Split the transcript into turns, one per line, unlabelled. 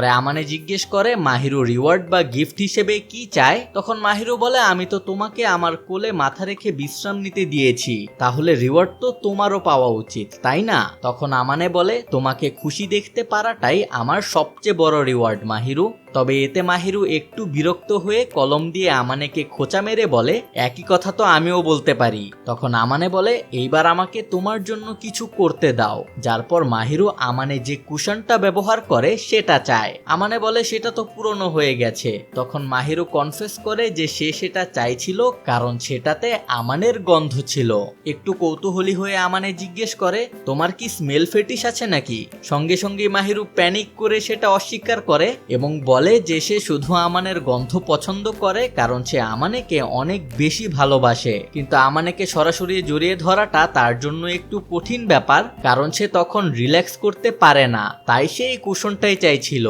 পরে আমানে জিজ্ঞেস করে মাহিরু রিওয়ার্ড বা গিফট হিসেবে কি চায়। তখন মাহিরু বলে আমি তো তোমাকে আমার কোলে মাথা রেখে বিশ্রাম নিতে দিয়েছি, তাহলে রিওয়ার্ড তো তোমারও পাওয়া উচিত তাই না? তখন আমানে বলে তোমাকে খুশি দেখতে পারাটাই আমার সবচেয়ে বড় রিওয়ার্ড মাহিরু। তবে এতে মাহিরু একটু বিরক্ত হয়ে কলম দিয়ে আমানেকে খোঁচা মেরে বলে একই কথা তো আমিও বলতে পারি। তখন আমানে বলে এইবার আমাকে তোমার জন্য কিছু করতে দাও। যার পর মাহিরু আমানে যে কুশনটা ব্যবহার করে সেটা চায়। আমানে বলে সেটা তো পুরনো হয়ে গেছে। তখন মাহিরু কনফেস করে যে সে সেটা চাইছিল কারণ সেটাতে আমানের গন্ধ ছিল। একটু কৌতূহলী হয়ে আমানে জিজ্ঞেস করে তোমার কি স্মেল ফেটিশ আছে নাকি? সঙ্গে সঙ্গে মাহিরু প্যানিক করে সেটা অস্বীকার করে এবং বলে যে সে শুধু আমানের গন্ধ পছন্দ করে কারণ সে আমানেকে অনেক বেশি ভালোবাসে। কিন্তু আমানেকে সরাসরি জড়িয়ে ধরাটা তার জন্য একটু কঠিন ব্যাপার কারণ সে তখন রিল্যাক্স করতে পারে না, তাই সে এই কুশনটাই চাইছিল।